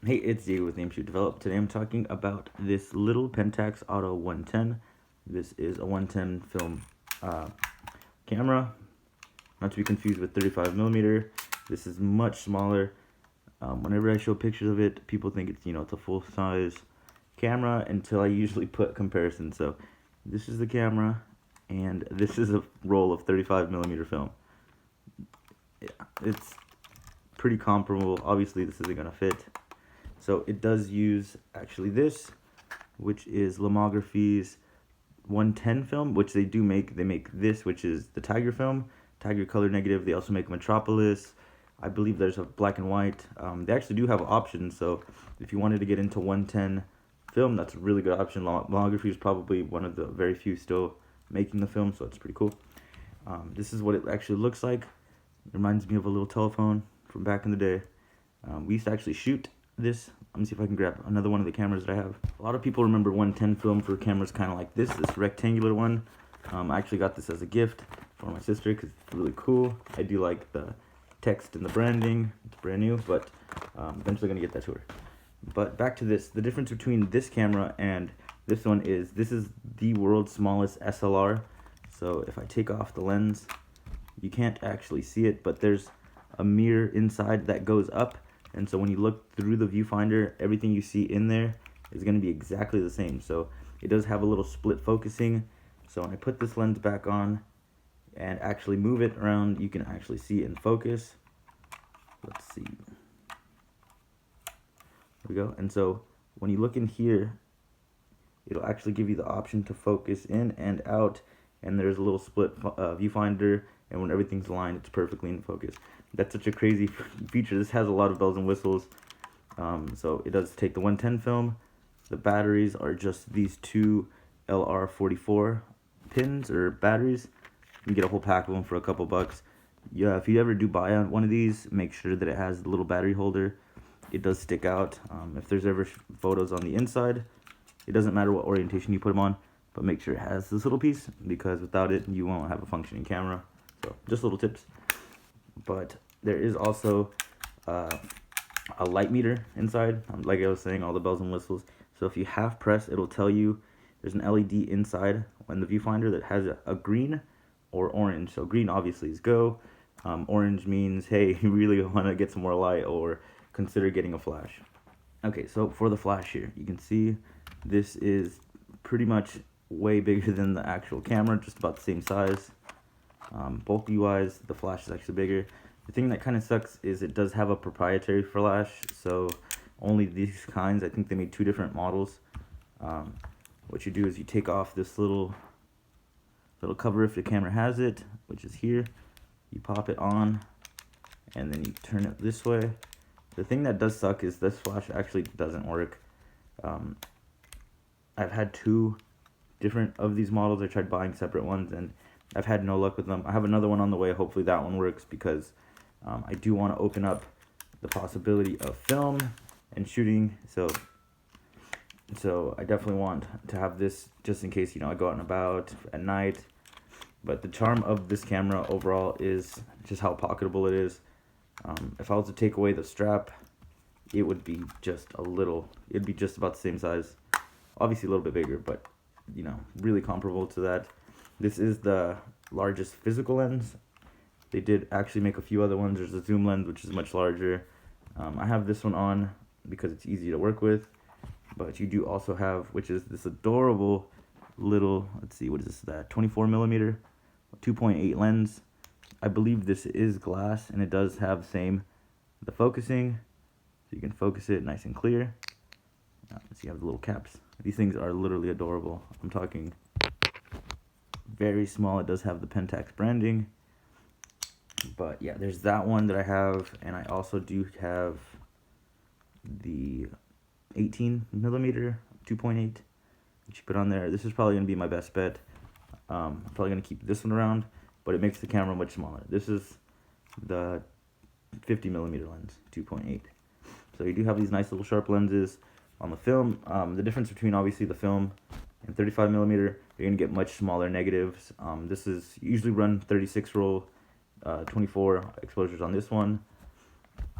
Hey, it's Diego with Name Shoot Develop. Today I'm talking about this little Pentax Auto 110. This is a 110 film camera, not to be confused with 35mm. This is much smaller. Whenever I show pictures of it, people think it's a full size camera until I usually put comparison. So this is the camera, and this is a roll of 35mm film. Yeah, it's pretty comparable. Obviously, this isn't gonna fit. So it does use actually this, which is Lomography's 110 film, which they do make. They make this, which is the Tiger film, Tiger color negative. They also make Metropolis. I believe there's a black and white. They actually do have options. So if you wanted to get into 110 film, that's a really good option. Lomography is probably one of the very few still making the film, so it's pretty cool. This is what it actually looks like. It reminds me of a little telephone from back in the day. We used to actually shoot this. Let me see if I can grab another one of the cameras that I have. A lot of people remember 110 film for cameras kind of like this rectangular one. I actually got this as a gift for my sister because it's really cool. I do like the text and the branding. It's brand new, but eventually gonna get that to her. But back to this, the difference between this camera and this one is this is the world's smallest SLR. So if I take off the lens, you can't actually see it, but there's a mirror inside that goes up, and so when you look through the viewfinder, everything you see in there is going to be exactly the same. So it does have a little split focusing, so when I put this lens back on and actually move it around, you can actually see it in focus. Let's see, there we go. And so when you look in here, it'll actually give you the option to focus in and out, and there's a little split viewfinder, and when everything's aligned, it's perfectly in focus. That's such a crazy feature. This has a lot of bells and whistles. So it does take the 110 film. The batteries are just these two LR44 pins or batteries. You can get a whole pack of them for a couple bucks. Yeah, if you ever do buy one of these, make sure that it has the little battery holder. It does stick out. If there's ever photos on the inside, it doesn't matter what orientation you put them on, but make sure it has this little piece, because without it, you won't have a functioning camera. So just little tips. But there is also a light meter inside. Like I was saying, all the bells and whistles. So if you half press, it'll tell you there's an LED inside on the viewfinder that has a green or orange. So green obviously is go. Orange means, hey, you really want to get some more light or consider getting a flash. Okay, so for the flash here, you can see this is pretty much way bigger than the actual camera, just about the same size. Bulky-wise, the flash is actually bigger. The thing that kind of sucks is it does have a proprietary flash, so only these kinds. I think they made two different models. What you do is you take off this little cover if the camera has it, which is here. You pop it on, and then you turn it this way. The thing that does suck is this flash actually doesn't work. I've had two different of these models. I tried buying separate ones, and I've had no luck with them. I have another one on the way. Hopefully that one works, because I do want to open up the possibility of film and shooting. So I definitely want to have this just in case, I go out and about at night. But the charm of this camera overall is just how pocketable it is. If I was to take away the strap, it would be it'd be just about the same size. Obviously a little bit bigger, but really comparable to that. This is the largest physical lens. They did actually make a few other ones. There's a zoom lens, which is much larger. I have this one on because it's easy to work with. But you do also have, which is this adorable little, let's see, what is this, that 24mm, 2.8 lens. I believe this is glass, and it does have the focusing, so you can focus it nice and clear. So you have the little caps. These things are literally adorable. I'm talking very small. It does have the Pentax branding. But yeah, there's that one that I have, and I also do have the 18mm 2.8, which you put on there. This is probably going to be my best bet. I'm probably going to keep this one around, but it makes the camera much smaller. This is the 50mm lens, 2.8. So you do have these nice little sharp lenses on the film. The difference between obviously the film and 35mm, you're going to get much smaller negatives. This is usually run 36 roll, 24 exposures on this one.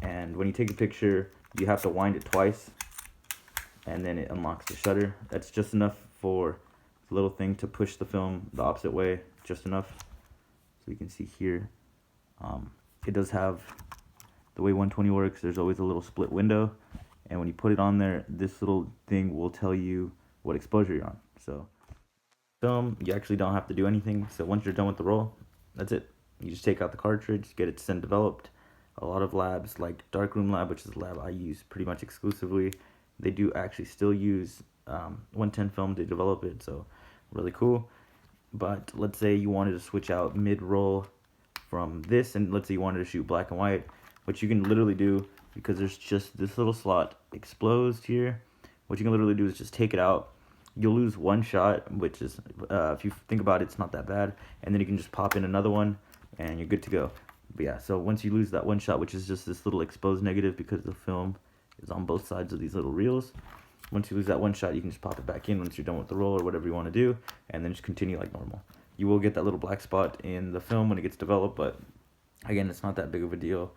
And when you take a picture, You have to wind it twice, and then it unlocks the shutter. That's just enough for the little thing to push the film the opposite way, just enough. So you can see here, it does have, the way 120 works, there's always a little split window, and when you put it on there, this little thing will tell you what exposure you're on. So film, you actually don't have to do anything. So once you're done with the roll, that's it. You just take out the cartridge, get it send developed. A lot of labs, like Darkroom Lab, which is the lab I use pretty much exclusively, they do actually still use 110 film to develop it, so really cool. But let's say you wanted to switch out mid-roll from this, and let's say you wanted to shoot black and white, what you can literally do, because there's just this little slot exposed here, what you can literally do is just take it out. You'll lose one shot, which is, if you think about it, it's not that bad, and then you can just pop in another one, and you're good to go. But yeah, so once you lose that one shot, which is just this little exposed negative because the film is on both sides of these little reels, once you lose that one shot, you can just pop it back in once you're done with the roll or whatever you want to do, and then just continue like normal. You will get that little black spot in the film when it gets developed, but again, it's not that big of a deal.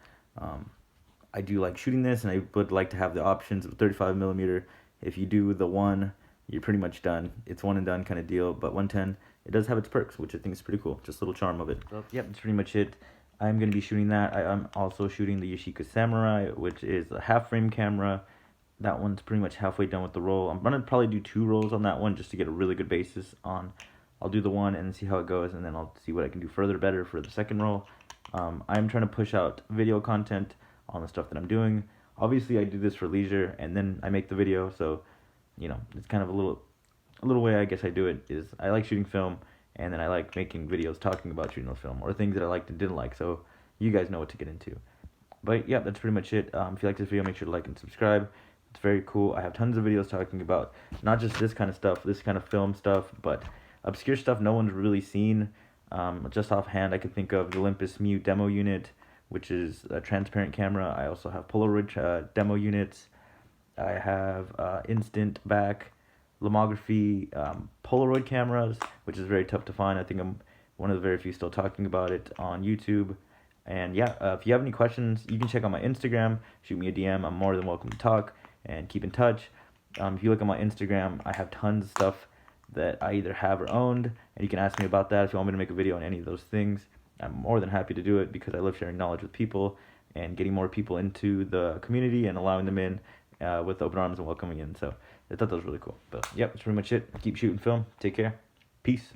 I do like shooting this, and I would like to have the options of 35mm. If you do the one, you're pretty much done. It's one and done kind of deal, but 110, it does have its perks, which I think is pretty cool. Just a little charm of it. So, yep, that's pretty much it. I'm going to be shooting that. I'm also shooting the Yashica Samurai, which is a half-frame camera. That one's pretty much halfway done with the roll. I'm going to probably do 2 rolls on that one just to get a really good basis on. I'll do the one and see how it goes, and then I'll see what I can do further better for the second roll. I'm trying to push out video content on the stuff that I'm doing. Obviously, I do this for leisure, and then I make the video, so, you know, it's kind of a little way I guess I do it is I like shooting film, and then I like making videos talking about shooting the film, or things that I liked and didn't like, so you guys know what to get into. But yeah, that's pretty much it. If you like this video, make sure to like and subscribe. It's very cool. I have tons of videos talking about not just this kind of stuff, this kind of film stuff, but obscure stuff no one's really seen. Just offhand, I can think of the Olympus Mute demo unit, which is a transparent camera. I also have Polaroid demo units. I have instant back lomography Polaroid cameras, which is very tough to find. I think I'm one of the very few still talking about it on YouTube. And yeah, if you have any questions, you can check out my Instagram, shoot me a DM. I'm more than welcome to talk and keep in touch. If you look at my Instagram, I have tons of stuff that I either have or owned, and you can ask me about that if you want me to make a video on any of those things. I'm more than happy to do it because I love sharing knowledge with people and getting more people into the community and allowing them in with open arms and welcoming in. So I thought that was really cool. But yep, that's pretty much it. Keep shooting film. Take care. Peace.